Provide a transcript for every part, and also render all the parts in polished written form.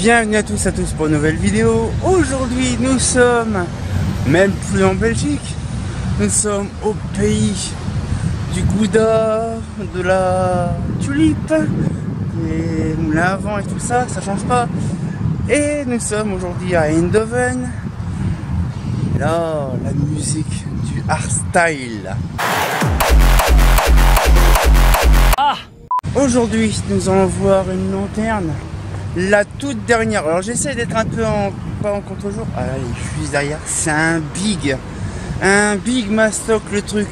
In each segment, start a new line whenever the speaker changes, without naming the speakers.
Bienvenue à tous pour une nouvelle vidéo. Aujourd'hui nous sommes même plus en Belgique, nous sommes au pays du Gouda, de la tulipe, des moulins à vent et tout ça, ça change pas. Et nous sommes aujourd'hui à Eindhoven. Et là, la musique du hardstyle. Aujourd'hui, nous allons voir une lanterne, la toute dernière. Alors j'essaie d'être un peu pas en contre-jour. Ah là, je suis derrière. C'est un big mastoc le truc.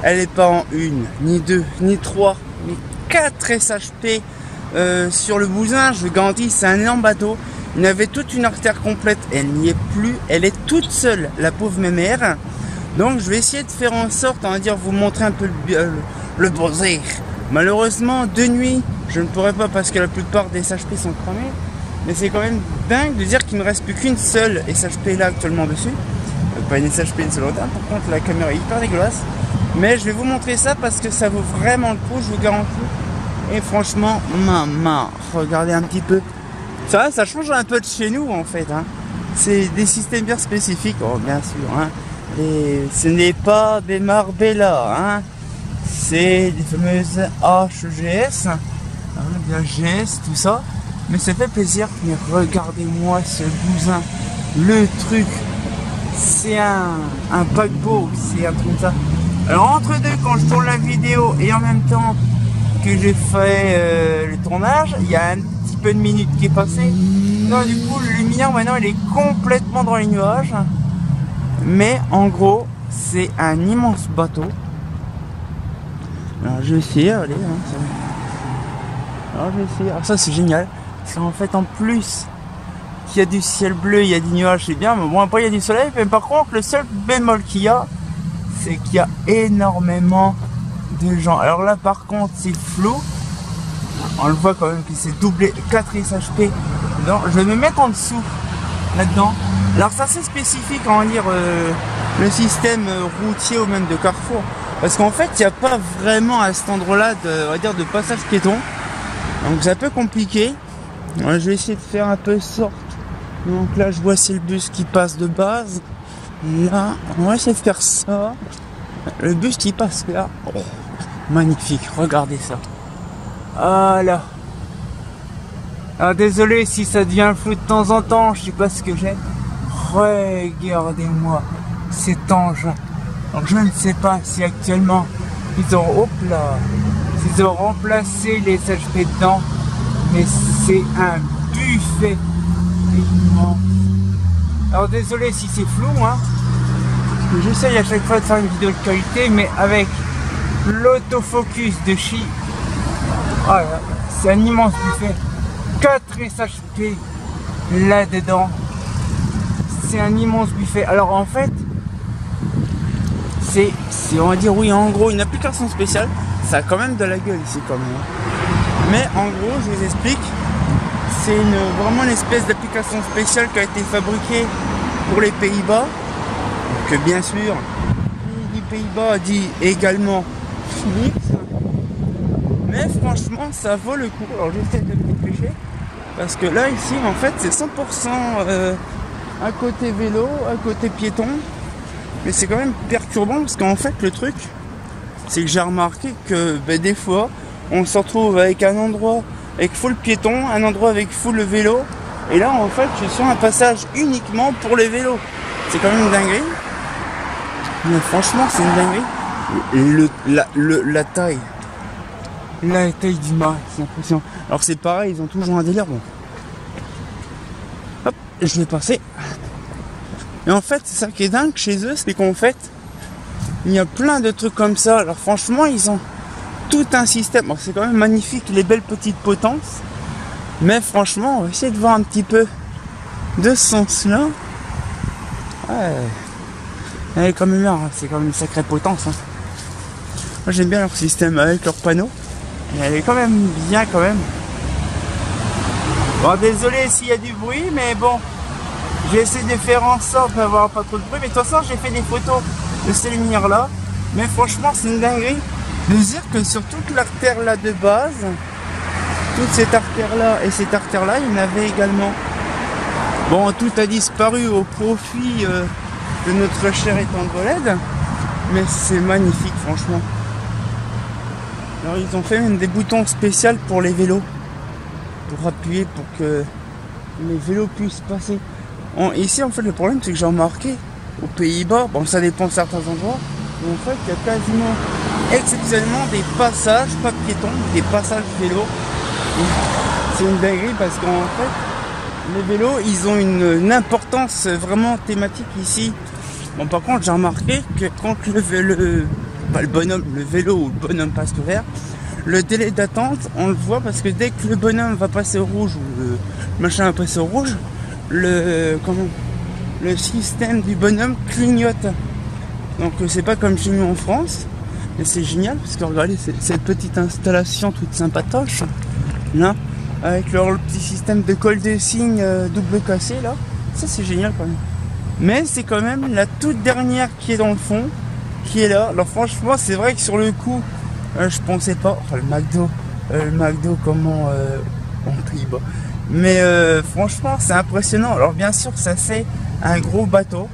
Elle est pas en une, ni deux, ni trois, mais 4 SHP sur le bousin. Je vous garantis, c'est un énorme bateau. Il y avait toute une artère complète. Elle n'y est plus. Elle est toute seule, la pauvre mémère. Donc je vais essayer de faire en sorte, on va dire, vous montrer un peu le bosser. Malheureusement, de nuit, je ne pourrais pas parce que la plupart des SHP sont cramés. Mais c'est quand même dingue de dire qu'il ne reste plus qu'une seule SHP là actuellement dessus. Pas une SHP, une seule lanterne. Par contre, la caméra est hyper dégueulasse. Mais je vais vous montrer ça parce que ça vaut vraiment le coup, je vous garantis. Et franchement, maman, regardez un petit peu. Ça change un peu de chez nous en fait. Hein. C'est des systèmes bien spécifiques, oh, bien sûr. Hein. Et ce n'est pas des Marbella. Hein. C'est des fameuses HGS, bien GS, tout ça, mais ça fait plaisir. Mais regardez-moi ce bousin, le truc, c'est un paquebot, c'est un truc comme ça. Alors entre deux, quand je tourne la vidéo et en même temps que j'ai fait le tournage, il y a un petit peu de minutes qui est passé. Non, du coup, le lumière maintenant, il est complètement dans les nuages. Mais en gros, c'est un immense bateau. Alors je vais essayer, allez, hein, alors je vais essayer. Alors ça c'est génial, parce qu'en fait en plus qu'il y a du ciel bleu, il y a des nuages, c'est bien, mais bon après il y a du soleil, mais par contre le seul bémol qu'il y a, c'est qu'il y a énormément de gens. Alors là par contre c'est flou, on le voit quand même que c'est doublé, 4 SHP dedans. Je vais me mettre en dessous, là-dedans. Alors ça c'est spécifique, on va dire, le système routier ou même de carrefour. Parce qu'en fait, il n'y a pas vraiment à cet endroit-là de passage piéton. Donc c'est un peu compliqué. Alors, je vais essayer de faire un peu sorte. Donc là, je vois c'est le bus qui passe de base. Là, on va essayer de faire ça. Le bus qui passe là. Oh, magnifique, regardez ça. Voilà. Alors désolé si ça devient flou de temps en temps, je sais pas ce que j'ai. Regardez-moi cet engin. Donc je ne sais pas si actuellement ils ont, ils ont remplacé les SHP dedans, mais c'est un buffet immense. Alors désolé si c'est flou, hein, parce que j'essaye à chaque fois de faire une vidéo de qualité, mais avec l'autofocus de Chi, voilà, c'est un immense buffet. 4 SHP là-dedans, c'est un immense buffet. Alors en fait, c'est, on va dire, oui, en gros, une application spéciale. Ça a quand même de la gueule ici, quand même. Mais en gros, je vous explique, c'est vraiment une espèce d'application spéciale qui a été fabriquée pour les Pays-Bas. Que bien sûr, qui dit Pays-Bas dit également Philips. Mais franchement, ça vaut le coup. Alors j'essaie de me dépêcher. Parce que là, ici, en fait, c'est 100% à côté vélo, à côté piéton. Mais c'est quand même perturbant parce qu'en fait le truc c'est que j'ai remarqué que des fois on se retrouve avec un endroit avec full piéton, un endroit avec full vélo, et là en fait je suis sur un passage uniquement pour les vélos. C'est quand même une dinguerie. Mais franchement c'est une dinguerie. La taille du mât, c'est impressionnant. Alors c'est pareil, ils ont toujours un délire. Bon, hop, je vais passer. Et en fait, c'est ça qui est dingue chez eux, c'est qu'en fait, il y a plein de trucs comme ça. Alors franchement, ils ont tout un système. Bon, c'est quand même magnifique, les belles petites potences. Mais franchement, on va essayer de voir un petit peu de ce sens-là. Ouais. Elle est quand même bien, hein. C'est quand même une sacrée potence. Hein. Moi, j'aime bien leur système avec leurs panneaux. Mais elle est quand même bien, quand même. Bon, désolé s'il y a du bruit, mais bon. J'ai essayé de faire en sorte d'avoir pas trop de bruit, mais de toute façon j'ai fait des photos de ces lumières là. Mais franchement c'est une dinguerie de dire que sur toute l'artère là de base, toute cette artère là et cette artère là, il y en avait également Bon, tout a disparu au profit de notre cher étang de Bolède, mais c'est magnifique franchement. Alors ils ont fait même des boutons spéciaux pour les vélos, pour appuyer pour que les vélos puissent passer. Ici en fait le problème c'est que j'ai remarqué aux Pays-Bas, bon ça dépend de certains endroits, mais en fait il y a quasiment exceptionnellement des passages, pas piétons, des passages vélos. C'est une dinguerie parce qu'en fait les vélos ils ont une importance vraiment thématique ici. Bon par contre j'ai remarqué que quand le vélo ou le bonhomme passe au vert, le délai d'attente on le voit parce que dès que le bonhomme va passer au rouge ou le machin va passer au rouge, le système du bonhomme clignote. Donc c'est pas comme chez nous en France, et c'est génial parce que regardez cette petite installation toute sympatoche là, avec leur petit système de col de cygne double cassé là, ça c'est génial quand même. Mais c'est quand même la toute dernière qui est dans le fond, qui est là. Alors franchement c'est vrai que sur le coup je pensais pas, le McDo comment en Pays-Bas. Mais franchement c'est impressionnant. Alors bien sûr ça c'est un gros bateau.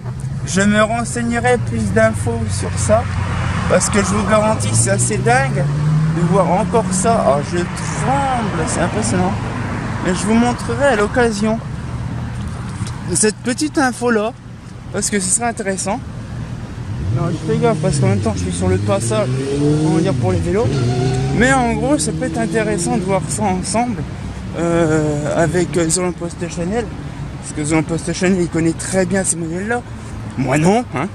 Je me renseignerai plus d'infos sur ça parce que je vous garantis c'est assez dingue de voir encore ça. Ah, je tremble, c'est impressionnant. Mais je vous montrerai à l'occasion cette petite info là parce que ce serait intéressant. Non, je fais gaffe parce qu'en même temps je suis sur le passage, on va dire pour les vélos. Mais en gros ça peut être intéressant de voir ça ensemble avec The Lamppost Channel. Parce que The Lamppost Channel il connaît très bien ces modèles là. Moi non, hein.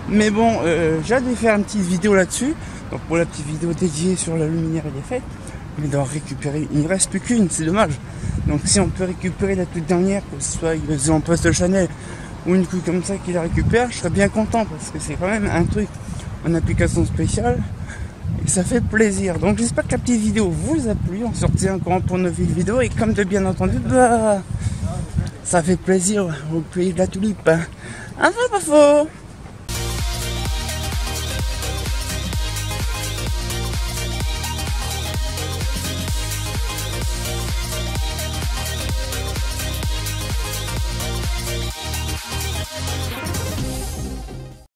Mais bon, j'ai hâte de faire une petite vidéo là-dessus. Donc pour la petite vidéo dédiée sur la luminaire elle est faite. Mais d'en récupérer, il ne reste plus qu'une, c'est dommage. Donc si on peut récupérer la toute dernière, que ce soit The Lamppost Channel ou une couille comme ça qui la récupère, je serais bien content parce que c'est quand même un truc en application spéciale et ça fait plaisir. Donc j'espère que la petite vidéo vous a plu. On sortit encore pour une nouvelle vidéo et comme de bien entendu, ça fait plaisir au pays de la tulipe. Hein, pas faux.